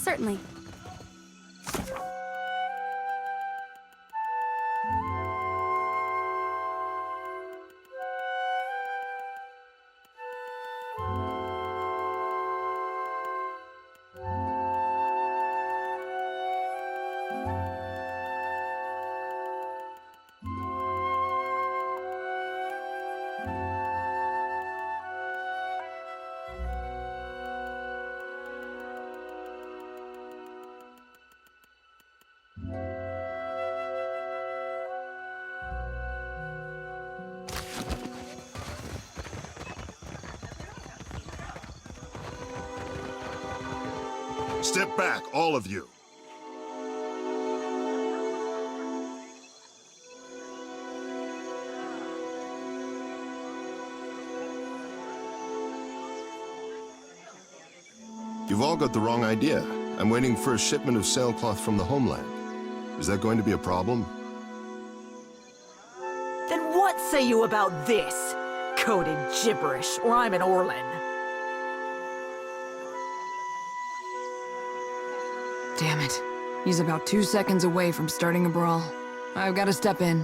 Certainly. Step back, all of you. You've all got the wrong idea. I'm waiting for a shipment of sailcloth from the homeland. Is that going to be a problem? Then what say you about this? Coded gibberish, or I'm an Orlan. Damn it. He's about 2 seconds away from starting a brawl. I've got to step in.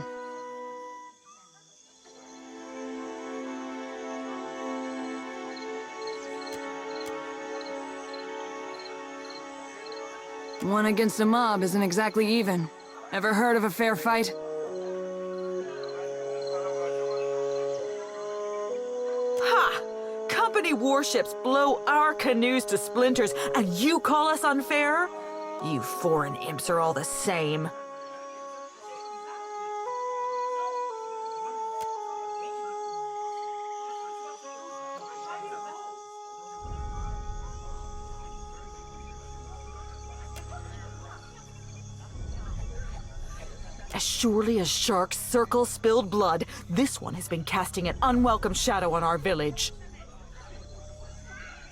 One against a mob isn't exactly even. Ever heard of a fair fight? Ha! Company warships blow our canoes to splinters, and you call us unfair? You foreign imps are all the same. As surely as sharks circle spilled blood, this one has been casting an unwelcome shadow on our village.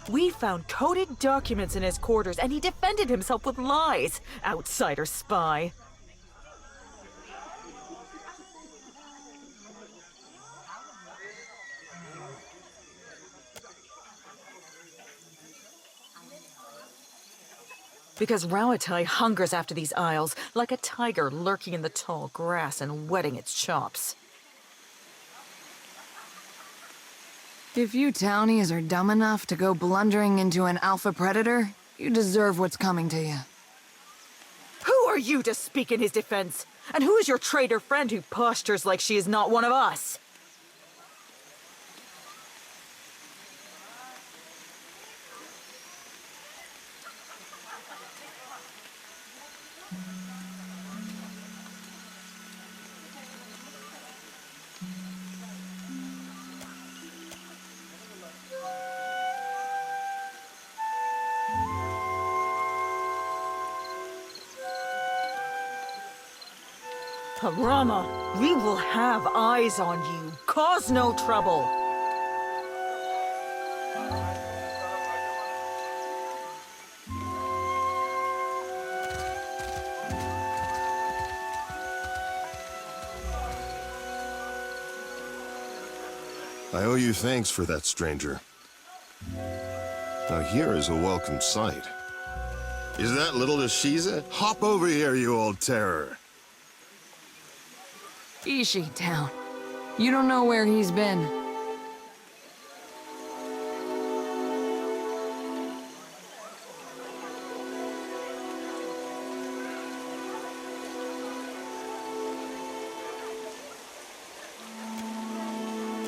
We found coded documents in his quarters, and he defended himself with lies. Outsider spy. Because Rauatai hungers after these isles, like a tiger lurking in the tall grass and whetting its chops. If you townies are dumb enough to go blundering into an alpha predator, you deserve what's coming to you. Who are you to speak in his defense? And who is your traitor friend who postures like she is not one of us? Harama, we will have eyes on you. Cause no trouble. I owe you thanks for that, stranger. Now here is a welcome sight. Is that little Ashiza? Hop over here, you old terror. Ishi town. You don't know where he's been.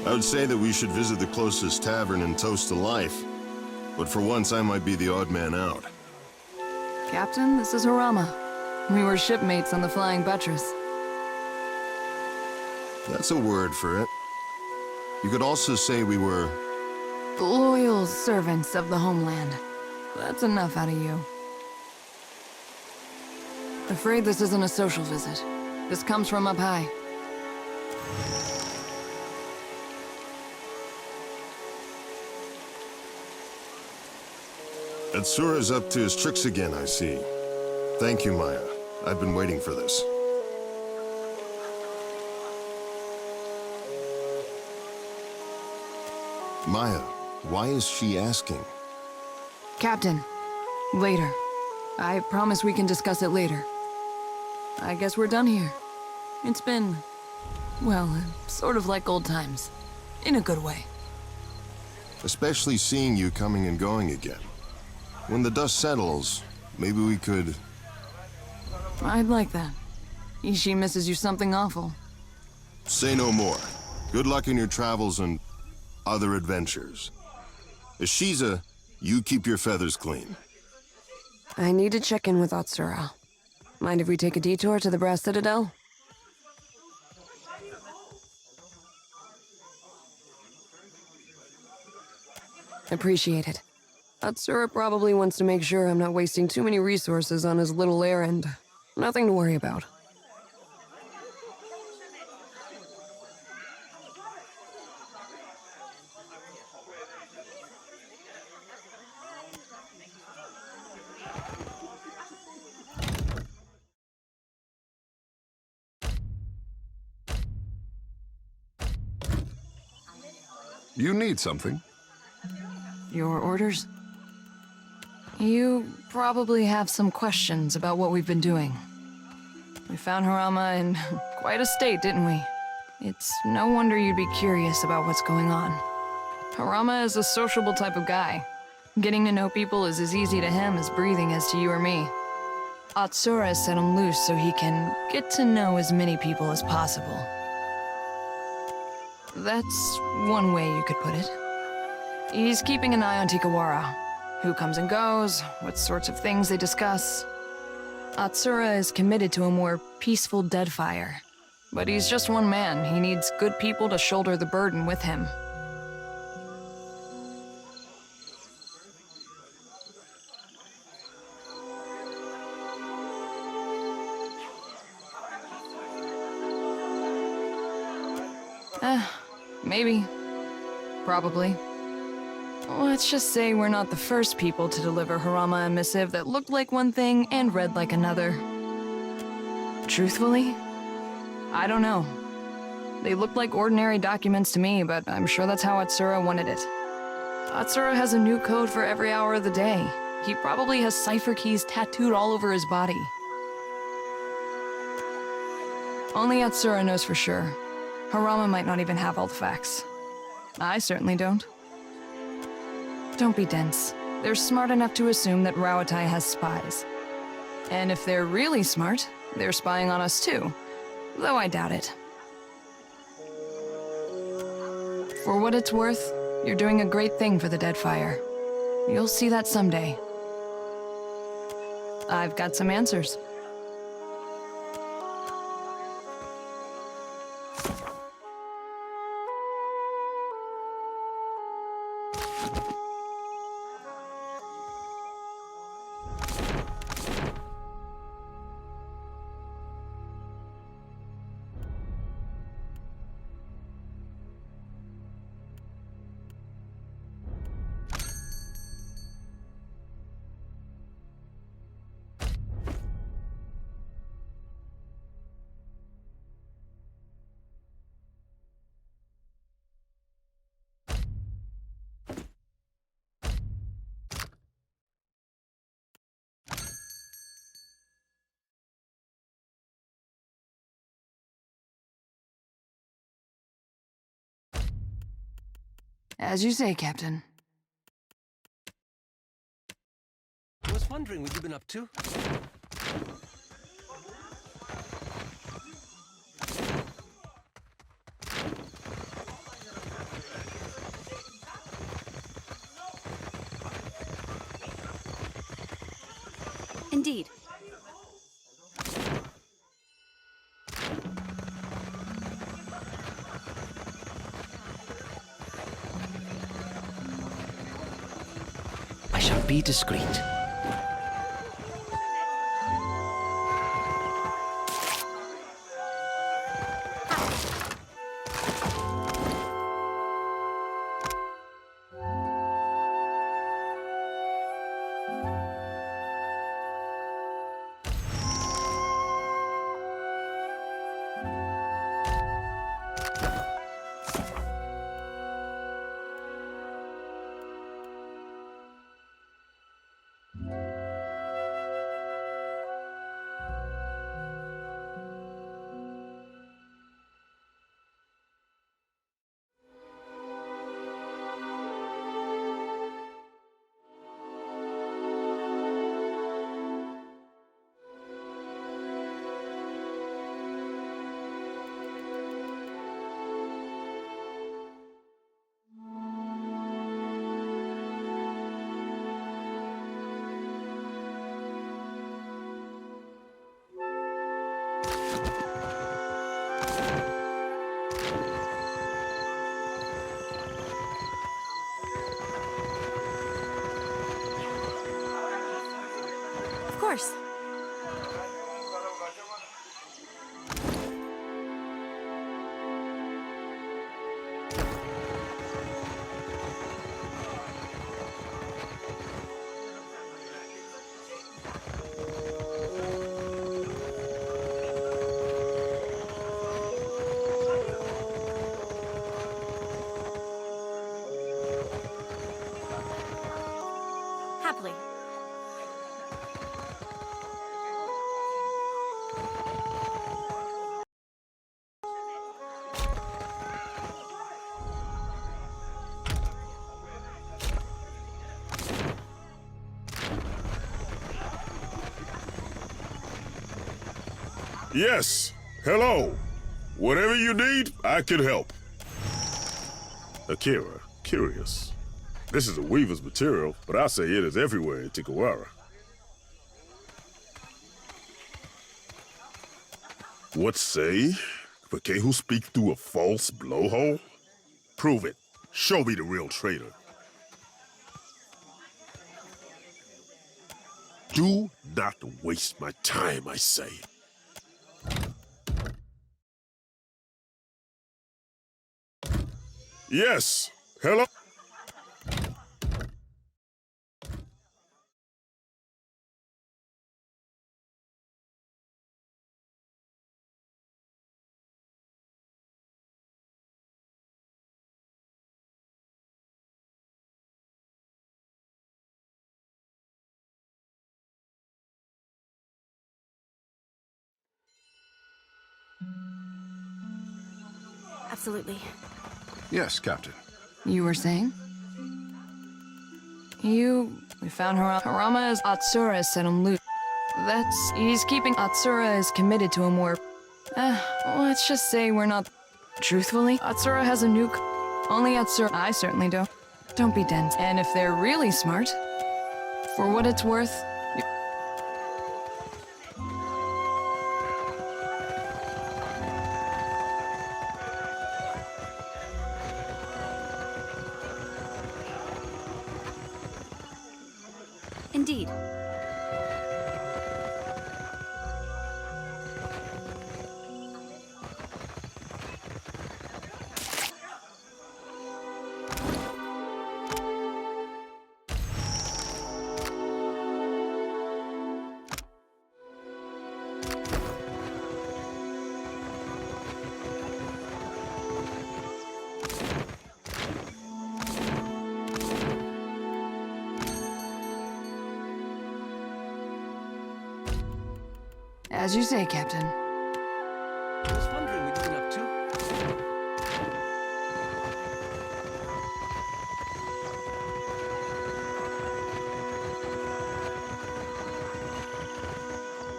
I would say that we should visit the closest tavern and toast to life, but for once I might be the odd man out. Captain, this is Harama. We were shipmates on the Flying Buttress. That's a word for it. You could also say we were... Loyal servants of the homeland. That's enough out of you. Afraid this isn't a social visit. This comes from up high. Atsura's up to his tricks again, I see. Thank you, Maya. I've been waiting for this. Maya, why is she asking? Captain, later. I promise we can discuss it later. I guess we're done here. It's been, well, sort of like old times. In a good way. Especially seeing you coming and going again. When the dust settles, maybe we could... I'd like that. Ishii misses you something awful. Say no more. Good luck in your travels and other adventures. Ishiza, you keep your feathers clean. I need to check in with Atsura. Mind if we take a detour to the Brass Citadel? Appreciate it. Atsura probably wants to make sure I'm not wasting too many resources on his little errand. Nothing to worry about. You need something? Your orders? You probably have some questions about what we've been doing. We found Harama in quite a state, didn't we? It's no wonder you'd be curious about what's going on. Harama is a sociable type of guy. Getting to know people is as easy to him as breathing is to you or me. Atsura set him loose so he can get to know as many people as possible. That's one way you could put it. He's keeping an eye on Tikawara. Who comes and goes, what sorts of things they discuss. Atsura is committed to a more peaceful Deadfire. But he's just one man. He needs good people to shoulder the burden with him. Maybe. Probably. Let's just say we're not the first people to deliver Harama a missive that looked like one thing and read like another. Truthfully, I don't know. They looked like ordinary documents to me, but I'm sure that's how Atsura wanted it. Atsura has a new code for every hour of the day. He probably has cipher keys tattooed all over his body. Only Atsura knows for sure. Harama might not even have all the facts. I certainly don't. Don't be dense. They're smart enough to assume that Rawatai has spies. And if they're really smart, they're spying on us too. Though I doubt it. For what it's worth, you're doing a great thing for the Deadfire. You'll see that someday. I've got some answers. As you say, Captain. I was wondering what you've been up to. Indeed. I shall be discreet. course. Happily. Yes. Hello. Whatever you need, I can help. Akira, curious. This is a weaver's material, but I say it is everywhere in Tikawara. What say? But can who speak through a false blowhole? Prove it. Show me the real traitor. Do not waste my time, I say. Yes. Hello? Absolutely. Yes, Captain. You were saying? We found Harama as Atsura set him loose. He's keeping Atsura is committed to him. Let's just say we're not. Truthfully, Atsura has a nuke. Only Atsura. I certainly don't. Don't be dense. And if they're really smart, for what it's worth, Indeed. as you say, Captain. I was wondering what you've been up to.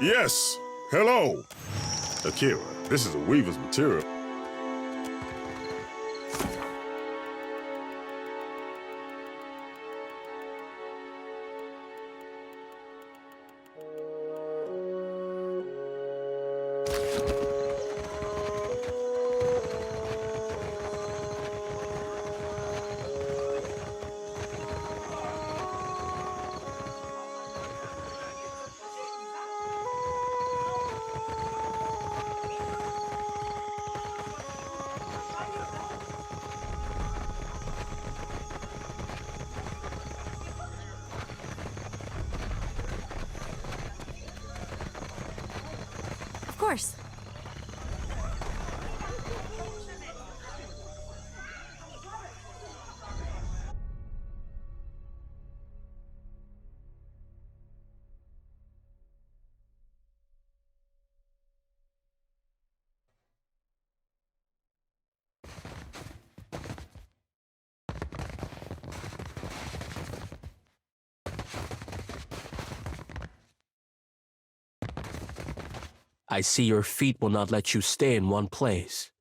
Yes. Hello. Akira, this is a weaver's material. Of course. I see your feet will not let you stay in one place.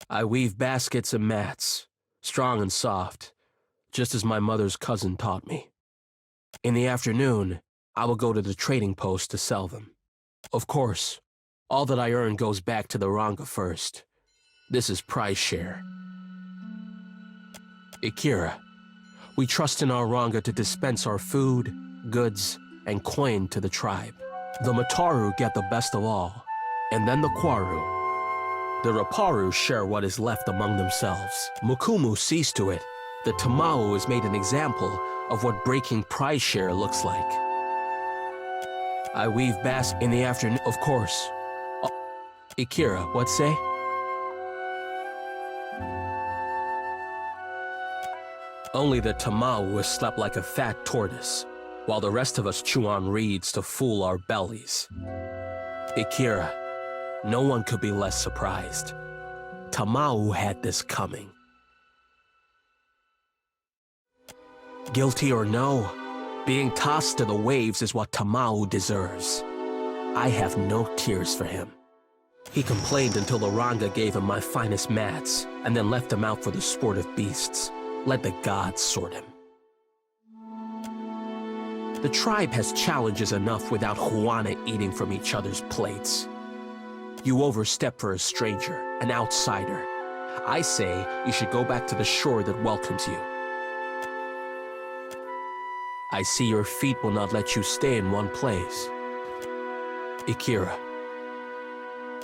I weave baskets and mats, strong and soft, just as my mother's cousin taught me. In the afternoon, I will go to the trading post to sell them. Of course, all that I earn goes back to the Ranga first. This is prize share. Ikira, we trust in our Ranga to dispense our food, goods, and coin to the tribe. The Mataru get the best of all, and then the Kwaru. The Raparu share what is left among themselves. Mukumu sees to it that Tamao is made an example of what breaking prize share looks like. I weave basket in the afternoon, of course. Ikira, what say? Only the Tamao has slept like a fat tortoise, while the rest of us chew on reeds to fool our bellies. Ikira, no one could be less surprised. Tamao had this coming. Guilty or no, being tossed to the waves is what Tamao deserves. I have no tears for him. He complained until the Ranga gave him my finest mats, and then left him out for the sport of beasts. Let the gods sort him. The tribe has challenges enough without Juana eating from each other's plates. You overstep for a stranger, an outsider. I say you should go back to the shore that welcomes you. I see your feet will not let you stay in one place. Ikira,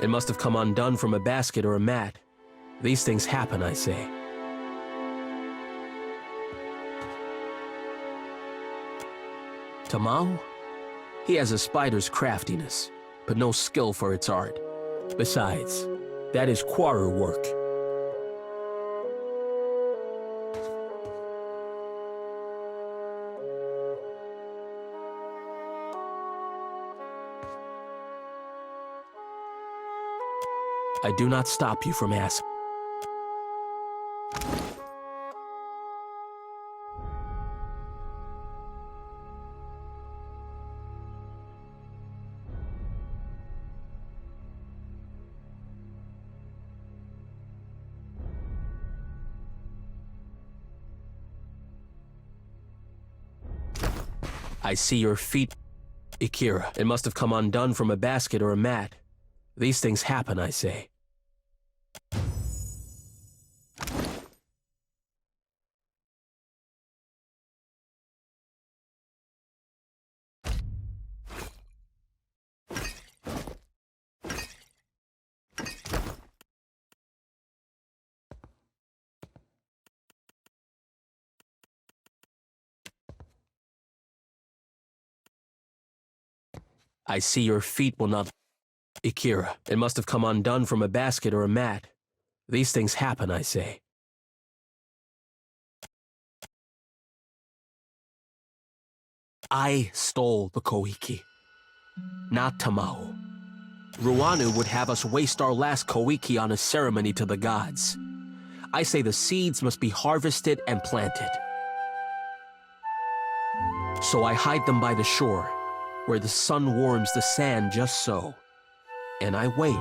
it must have come undone from a basket or a mat. These things happen, I say. Tamao? He has a spider's craftiness, but no skill for its art. Besides, that is Kwaru work. I do not stop you from asking. I see your feet. Ikira, it must have come undone from a basket or a mat. These things happen, I say. I see your feet will not... Ikira, it must have come undone from a basket or a mat. These things happen, I say. I stole the Koiki, not Tamao. Ruanu would have us waste our last Koiki on a ceremony to the gods. I say the seeds must be harvested and planted. So I hide them by the shore, where the sun warms the sand just so, and I wait.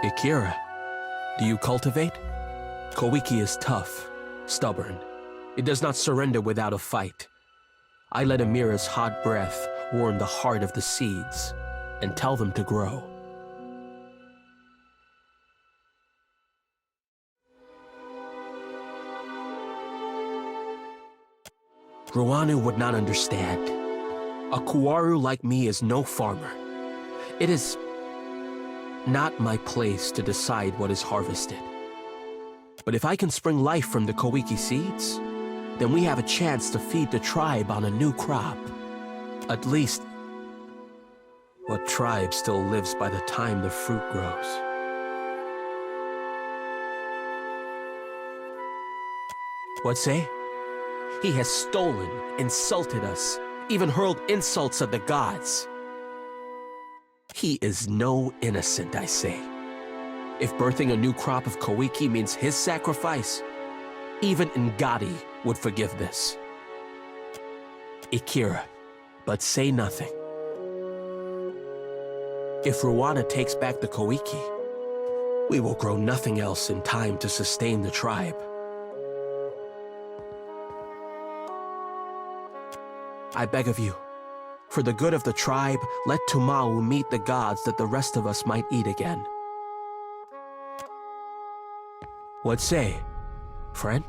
Ikira, do you cultivate? Koiki is tough, stubborn. It does not surrender without a fight. I let Amira's hot breath warm the heart of the seeds and tell them to grow. Ruanu would not understand. A Kuaru like me is no farmer. It is not my place to decide what is harvested. But if I can spring life from the Koiki seeds, then we have a chance to feed the tribe on a new crop. At least, what tribe still lives by the time the fruit grows? What say? He has stolen, insulted us, even hurled insults at the gods. He is no innocent, I say. If birthing a new crop of Koiki means his sacrifice, even Ngati would forgive this. Ikira, but say nothing. If Ruana takes back the Koiki, we will grow nothing else in time to sustain the tribe. I beg of you, for the good of the tribe, let Tumau meet the gods that the rest of us might eat again. What say, friend?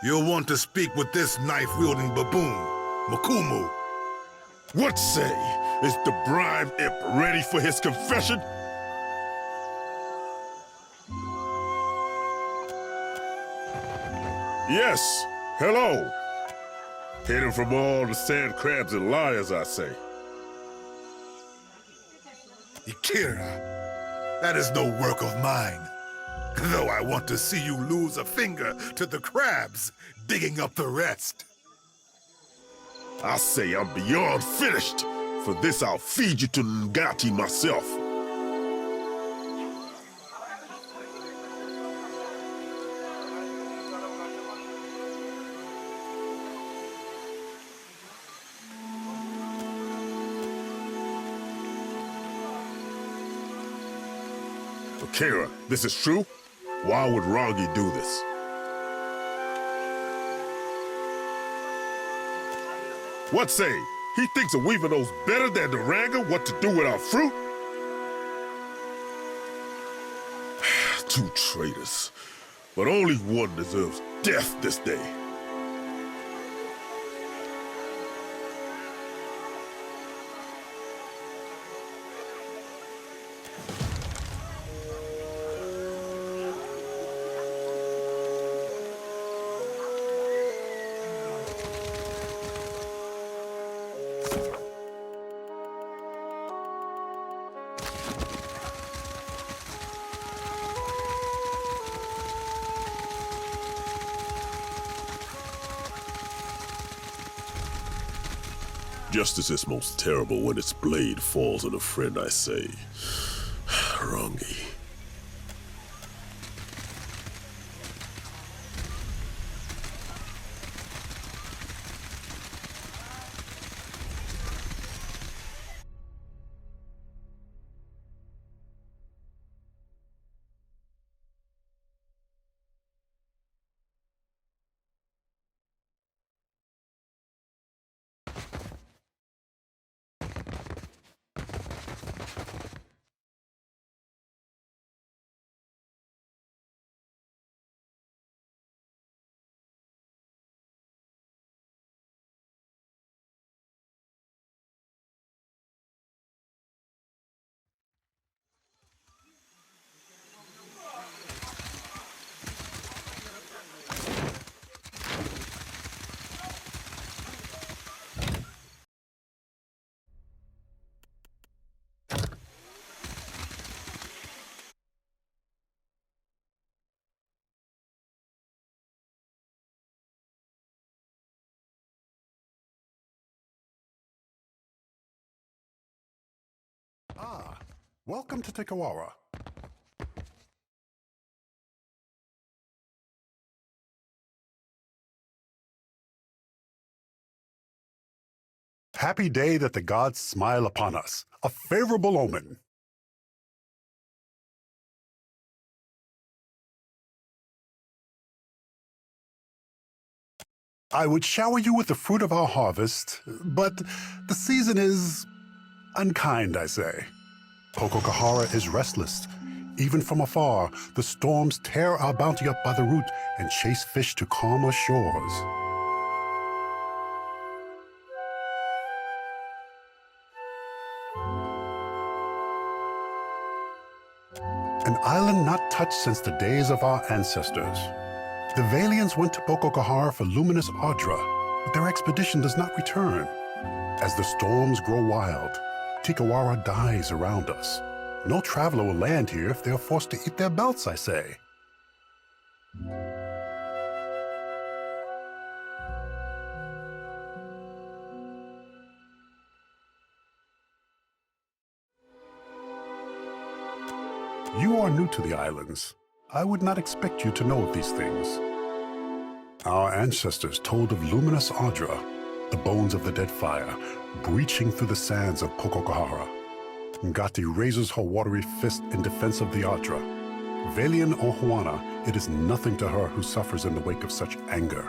You'll want to speak with this knife-wielding baboon, Makumu. What say? Is the bride imp ready for his confession? Yes. Hello. Hidden from all the sand crabs and liars, I say. Ikira, that is no work of mine. Though I want to see you lose a finger to the crabs, digging up the rest. I say I'm beyond finished. For this I'll feed you to Ngati myself. Akira, this is true? Why would Rangi do this? What say? He thinks a weaver knows better than the Ranga what to do with our fruit? Two traitors. But only one deserves death this day. Justice is most terrible when its blade falls on a friend, I say. Rangi. Ah, welcome to Tekawara. Happy day that the gods smile upon us. A favorable omen. I would shower you with the fruit of our harvest, but the season is unkind, I say. Pococahara is restless. Even from afar, the storms tear our bounty up by the root and chase fish to calmer shores. An island not touched since the days of our ancestors. The Valians went to Pococahara for luminous Ardra, but their expedition does not return. As the storms grow wild, Tikawara dies around us. No traveler will land here if they are forced to eat their belts, I say. You are new to the islands. I would not expect you to know of these things. Our ancestors told of luminous Ardra, the bones of the Deadfire, breaching through the sands of Pococahara. Ngati raises her watery fist in defense of the Ardra. Valian or Juana, it is nothing to her who suffers in the wake of such anger.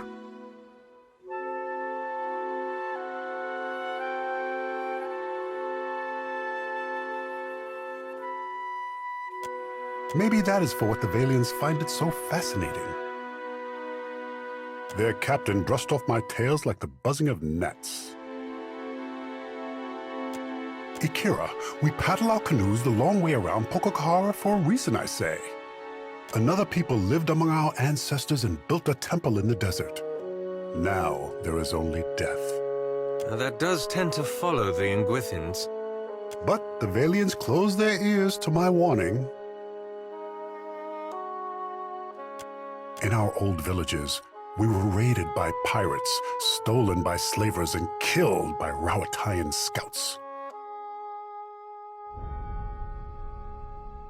Maybe that is for what the Valians find it so fascinating. Their captain brushed off my tails like the buzzing of gnats. Ikira, we paddle our canoes the long way around Pococahara for a reason, I say. Another people lived among our ancestors and built a temple in the desert. Now there is only death. Now that does tend to follow the Ingwithins. But the Valians closed their ears to my warning. In our old villages, we were raided by pirates, stolen by slavers, and killed by Rawatayan scouts.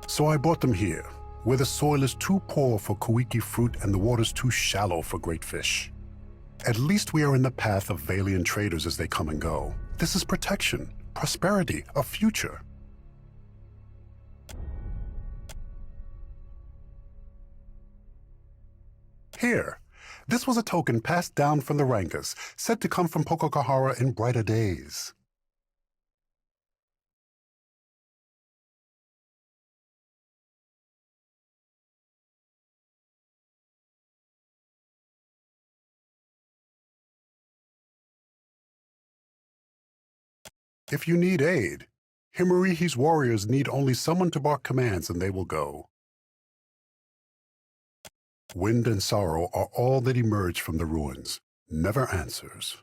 So I brought them here, where the soil is too poor for Kuiki fruit and the waters too shallow for great fish. At least we are in the path of Valian traders as they come and go. This is protection, prosperity, a future. Here, this was a token passed down from the Rankas, said to come from Pococahara in brighter days. If you need aid, Himurihi's warriors need only someone to bark commands and they will go. Wind and sorrow are all that emerge from the ruins, never answers.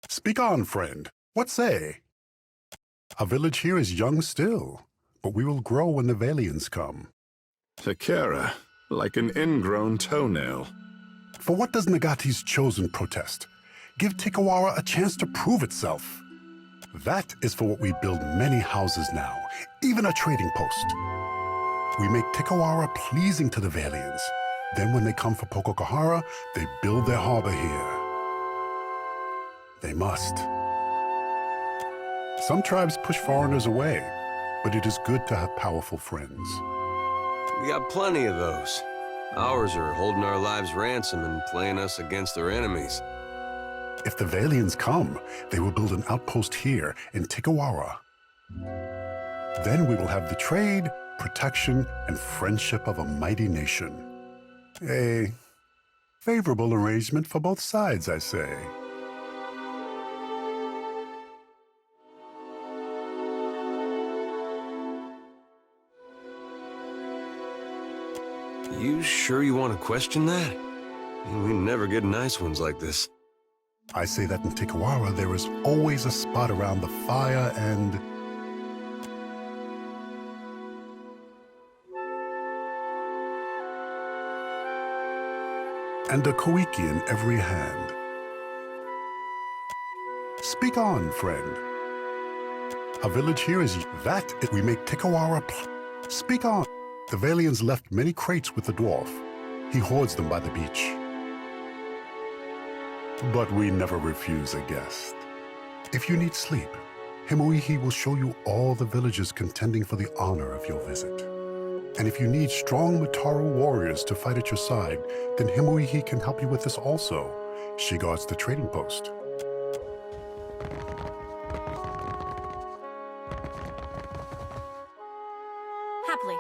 Speak on, friend. What say? Our village here is young still, but we will grow when the Valians come. Takara, like an ingrown toenail. For what does Nagati's chosen protest? Give Tikawara a chance to prove itself. That is for what we build many houses now, even a trading post. We make Tikawara pleasing to the Valians. Then when they come for Pococahara, they build their harbor here. They must. Some tribes push foreigners away, but it is good to have powerful friends. We got plenty of those. Ours are holding our lives ransom and playing us against their enemies. If the Valians come, they will build an outpost here in Tikawara. Then we will have the trade, protection, and friendship of a mighty nation. A favorable arrangement for both sides, I say. You sure you want to question that? We never get nice ones like this. I say that in Tikawara there is always a spot around the fire and... and a Kuiki in every hand. Speak on, friend. Our village here is that we make Tikawara. Speak on. The Valians left many crates with the dwarf. He hoards them by the beach. But we never refuse a guest. If you need sleep, Himuihi will show you all the villages contending for the honor of your visit. And if you need strong Mutaru warriors to fight at your side, then Himuihi can help you with this also. She guards the trading post. Happily.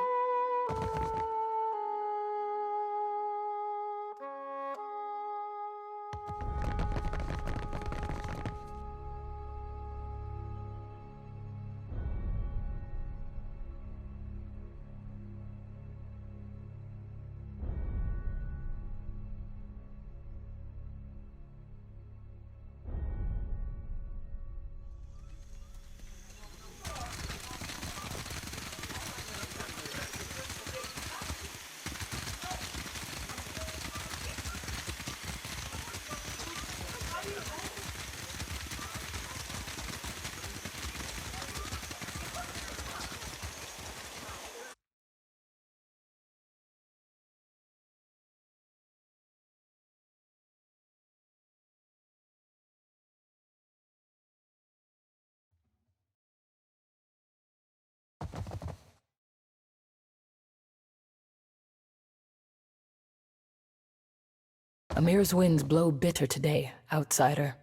Amir's winds blow bitter today, outsider.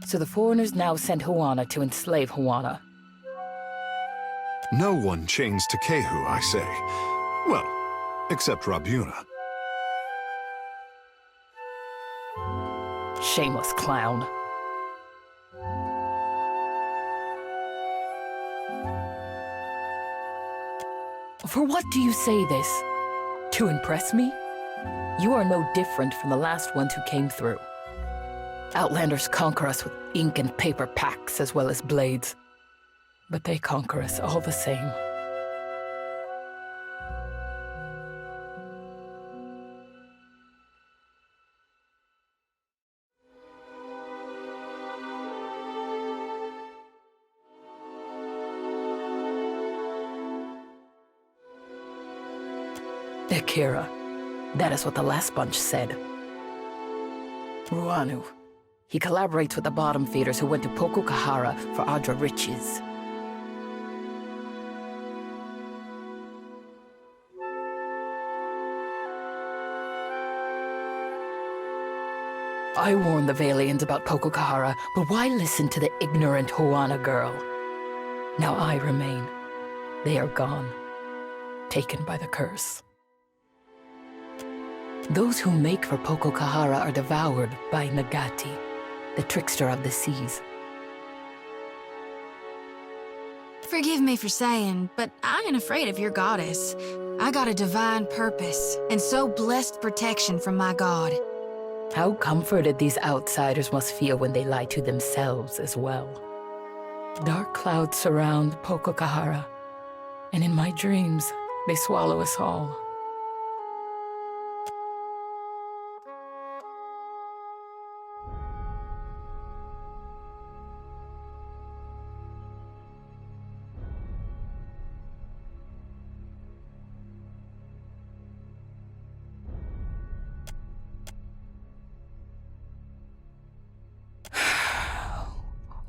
So the foreigners now send Huana to enslave Huana. No one chains to Kehu, I say. Well, except Rabuna. Shameless clown. For what do you say this? To impress me? You are no different from the last ones who came through. Outlanders conquer us with ink and paper packs as well as blades. But they conquer us all the same. Akira. That is what the last bunch said. Ruanu. He collaborates with the bottom feeders who went to Pokokahara for Adra riches. I warned the Valians about Pokokahara, but why listen to the ignorant Huana girl? Now I remain. They are gone. Taken by the curse. Those who make for Pokokahara are devoured by Nagati, the trickster of the seas. Forgive me for saying, but I ain't afraid of your goddess. I got a divine purpose, and so blessed protection from my god. How comforted these outsiders must feel when they lie to themselves as well. Dark clouds surround Pokokahara, and in my dreams, they swallow us all.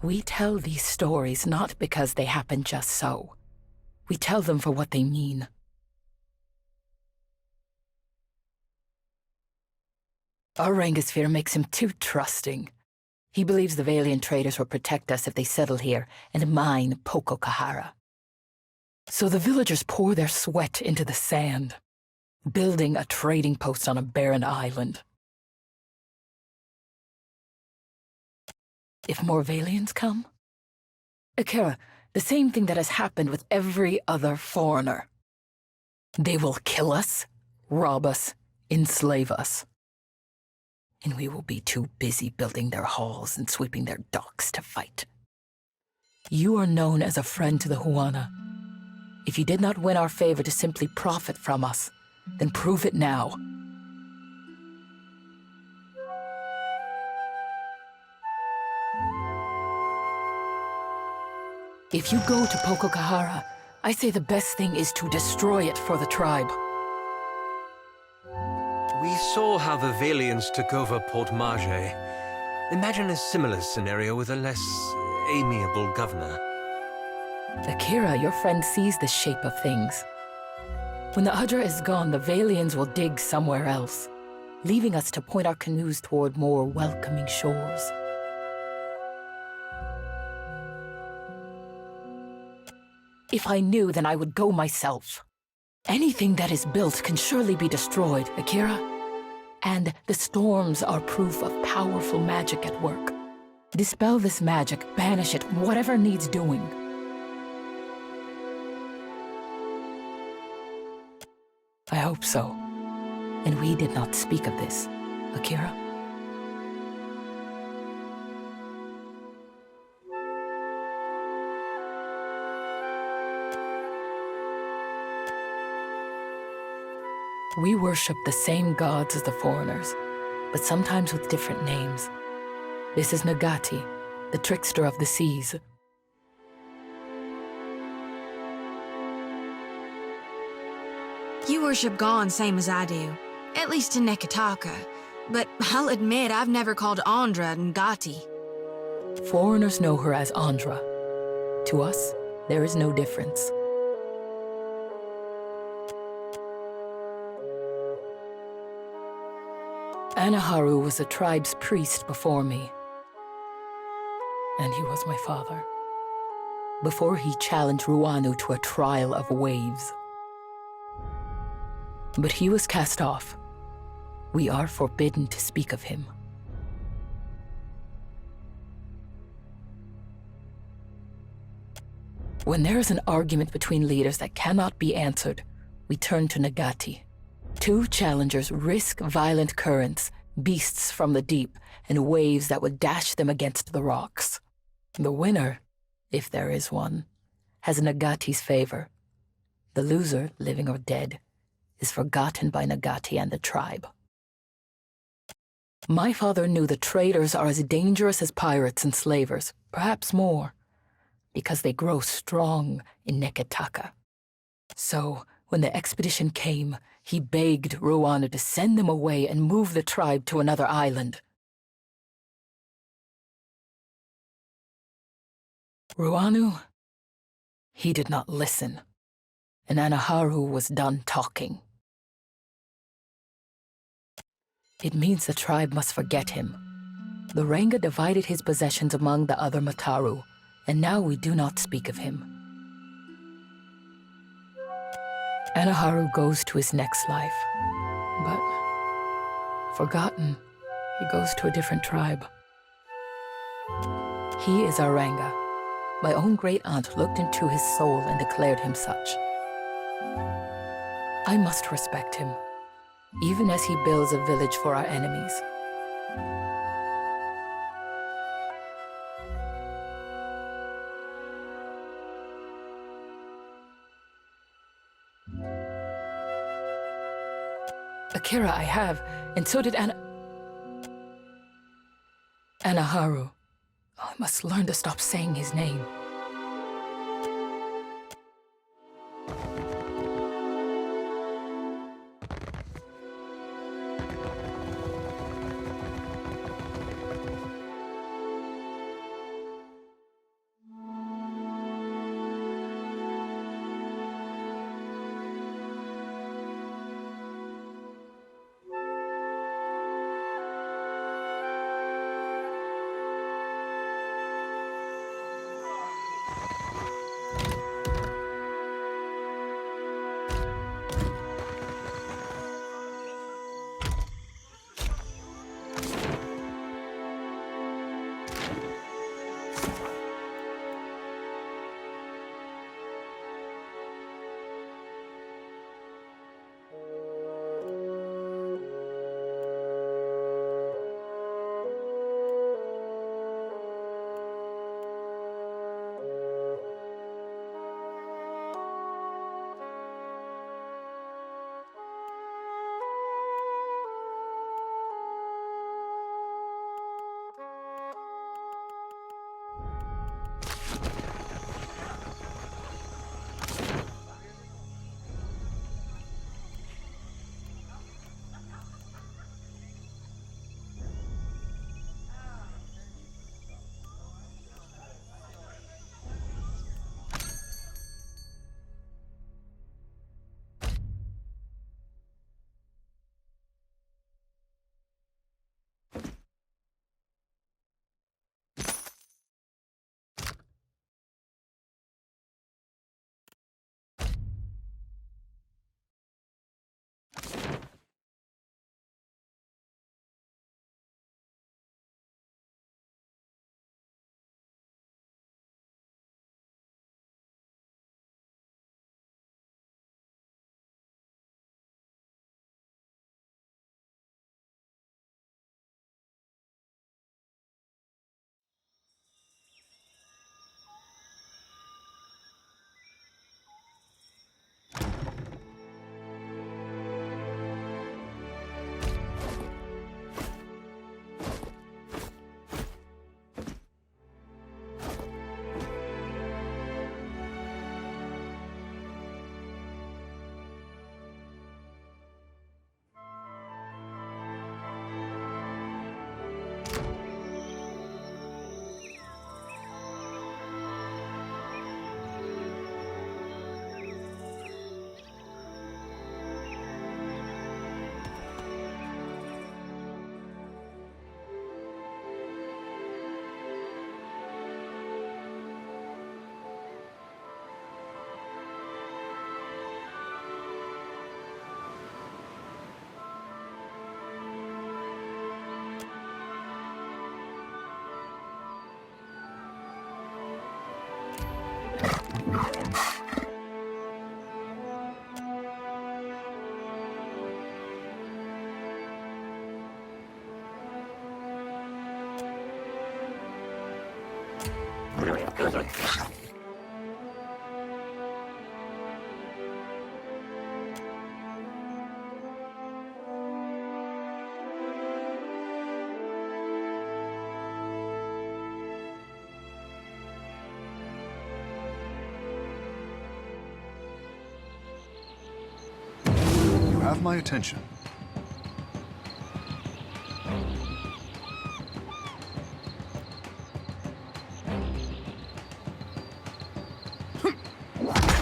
We tell these stories not because they happen just so. We tell them for what they mean. Our Rangosphere makes him too trusting. He believes the Valiant traders will protect us if they settle here and mine Pokokahara. So the villagers pour their sweat into the sand, building a trading post on a barren island. If more Valians come? Akira, the same thing that has happened with every other foreigner. They will kill us, rob us, enslave us. And we will be too busy building their halls and sweeping their docks to fight. You are known as a friend to the Huana. If you did not win our favor to simply profit from us, then prove it now. If you go to Pokokahara, I say the best thing is to destroy it for the tribe. We saw how the Valians took over Port Marge. Imagine a similar scenario with a less amiable governor. Akira, your friend sees the shape of things. When the Hydra is gone, the Valians will dig somewhere else, leaving us to point our canoes toward more welcoming shores. If I knew, then I would go myself. Anything that is built can surely be destroyed, Akira. And the storms are proof of powerful magic at work. Dispel this magic, banish it, whatever needs doing. I hope so. And we did not speak of this, Akira. We worship the same gods as the foreigners, but sometimes with different names. This is Nagati, the trickster of the seas. You worship Gon same as I do, at least in Nekataka. But I'll admit I've never called Andra Ngati. Foreigners know her as Andra. To us, there is no difference. Anaharu was the tribe's priest before me. And he was my father. Before he challenged Ruanu to a trial of waves. But he was cast off. We are forbidden to speak of him. When there is an argument between leaders that cannot be answered, we turn to Nagati. Two challengers risk violent currents, beasts from the deep, and waves that would dash them against the rocks. The winner, if there is one, has Nagati's favor. The loser, living or dead, is forgotten by Nagati and the tribe. My father knew the traders are as dangerous as pirates and slavers, perhaps more, because they grow strong in Nekataka. So, when the expedition came, he begged Ruanu to send them away and move the tribe to another island. Ruanu, he did not listen, and Anaharu was done talking. It means the tribe must forget him. The Ranga divided his possessions among the other Mataru, and now we do not speak of him. Anaharu goes to his next life, but forgotten, he goes to a different tribe. He is our Ranga. My own great-aunt looked into his soul and declared him such. I must respect him, even as he builds a village for our enemies. Akira, I have, and so did Anaharu. Oh, I must learn to stop saying his name. You have my attention.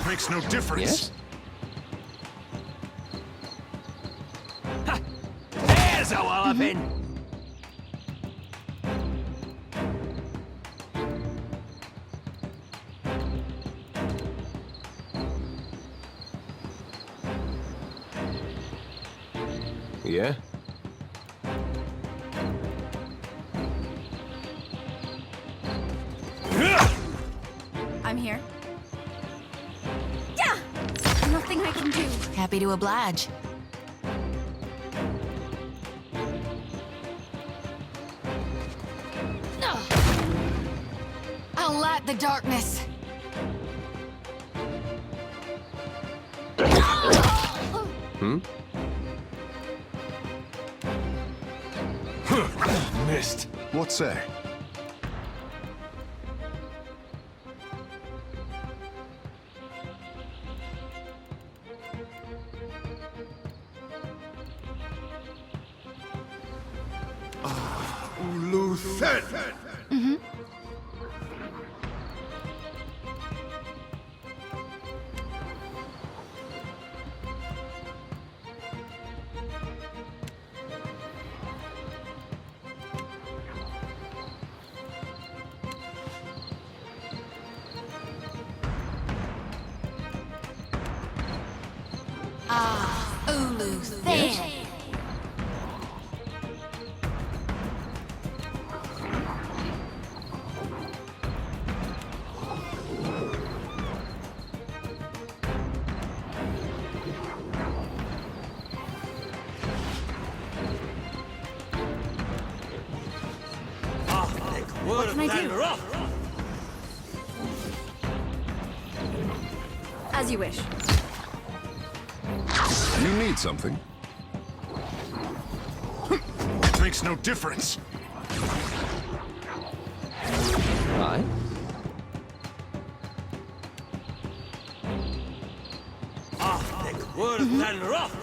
Makes no difference. Yes? Ha! There's a walloping! Yeah? I'm here. Yeah! Nothing I can do. Happy to oblige. I'll light the darkness. Hmm? Missed. What say? Luthen! Ulu Thin. What can I do? As you wish. You need something? Makes no difference. Aye? Arthek Worthen Roth.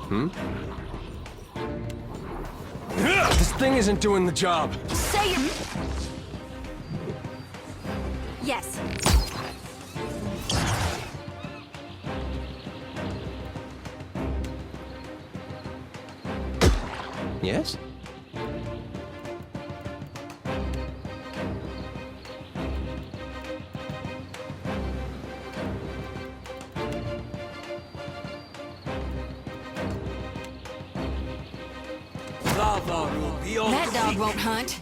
Hmm? This thing isn't doing the job. Say it. Yes. Yes? That dog won't hunt.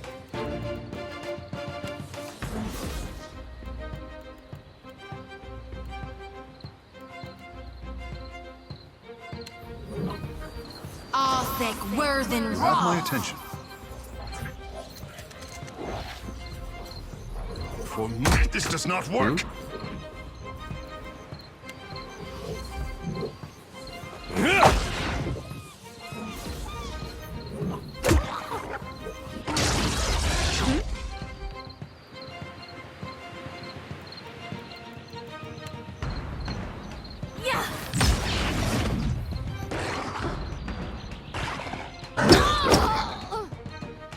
Arthek Worthen You have my Roth. attention. For me, this does not work. Yeah!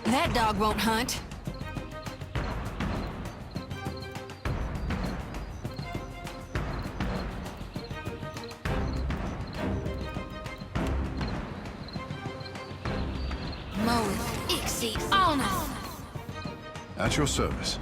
That dog won't hunt. Moeth Ixie Oneth. At your service.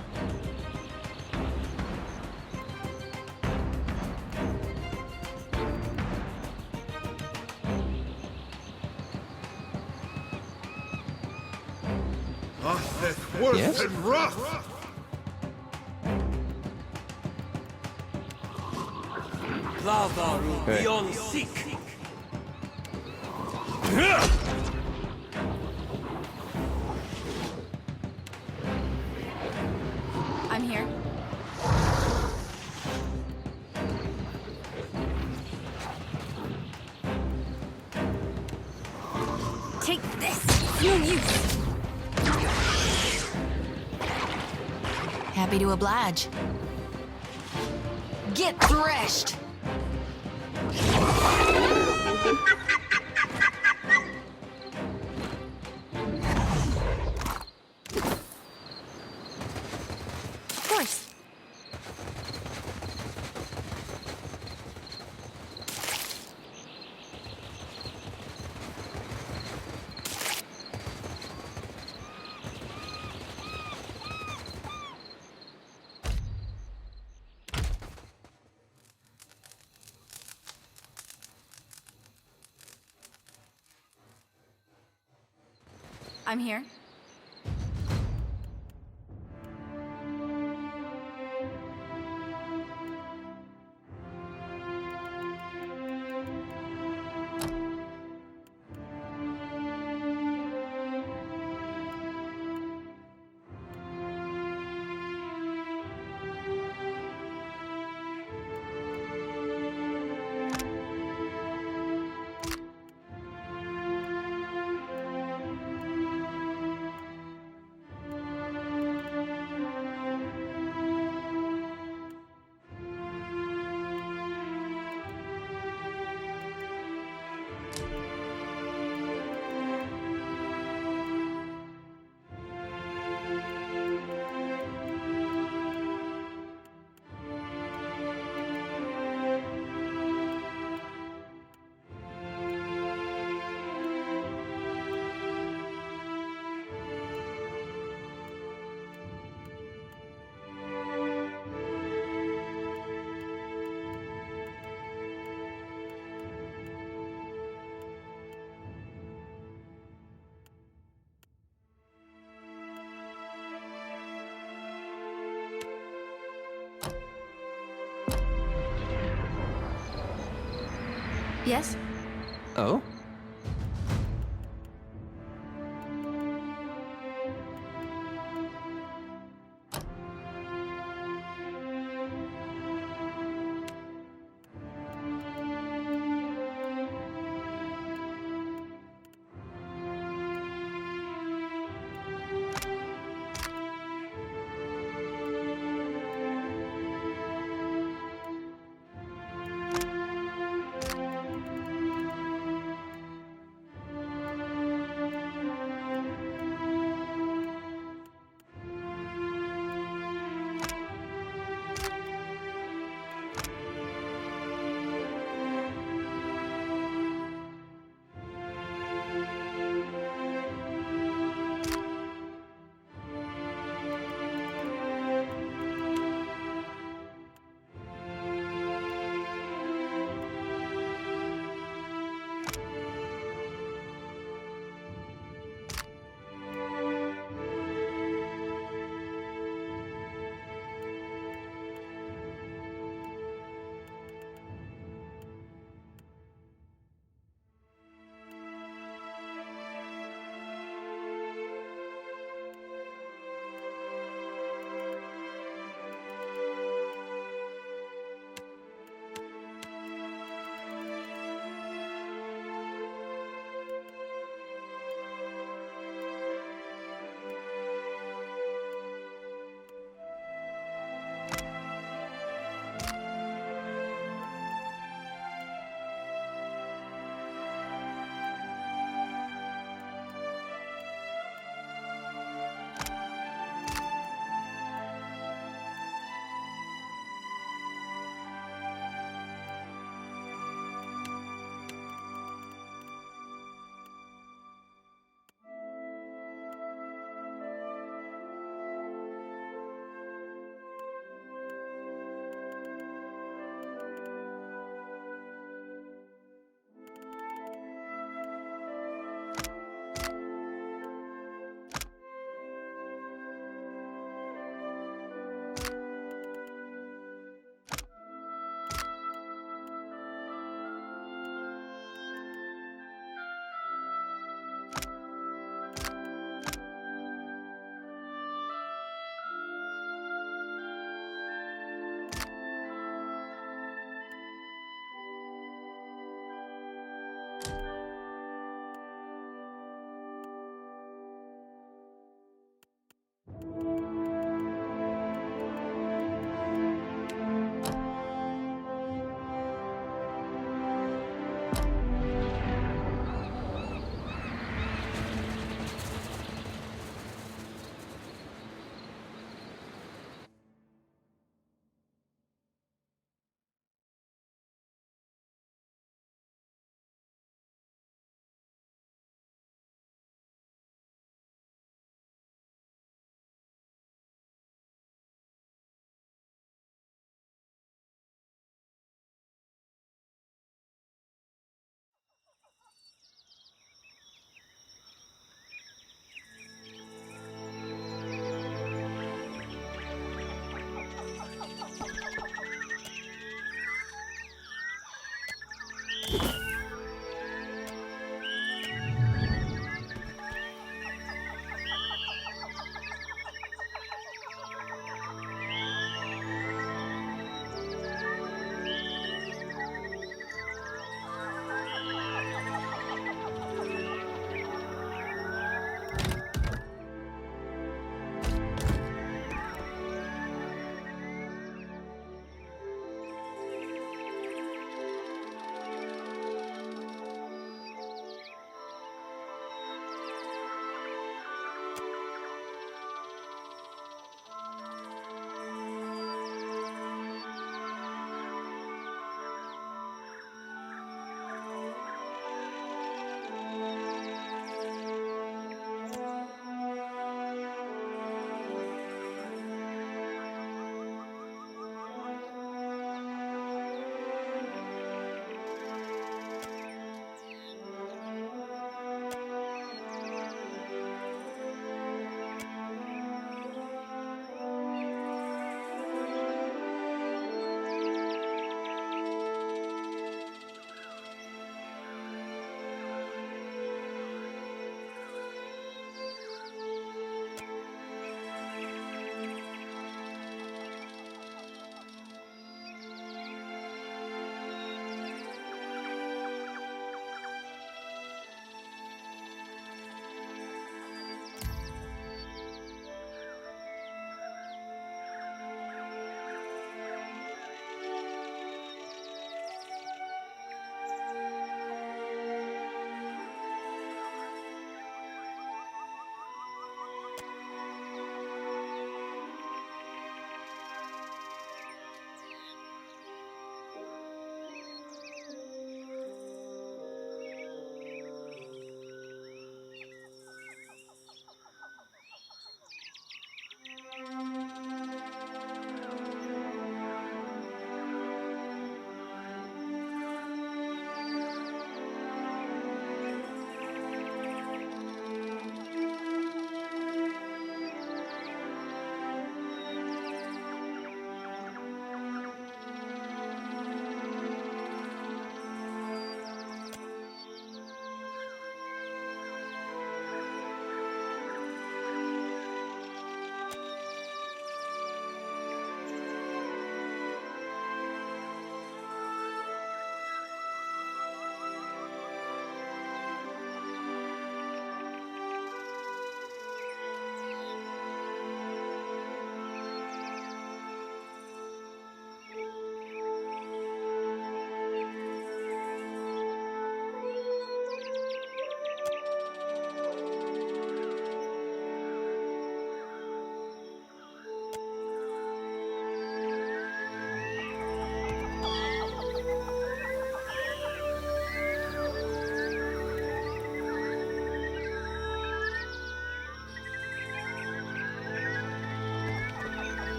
Worse Yes? than rough. Hey. beyond sick. I'm here. Take this. No use. Happy to oblige. Get threshed! Of course. I'm here. Yes? Oh?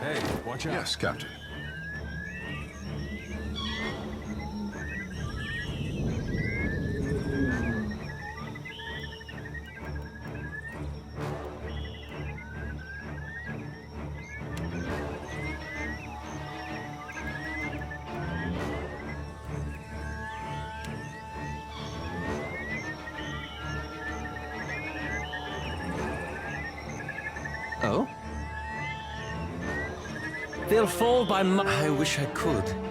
Hey, watch out. Yes, Captain. Oh? They'll fall by my... I wish I could.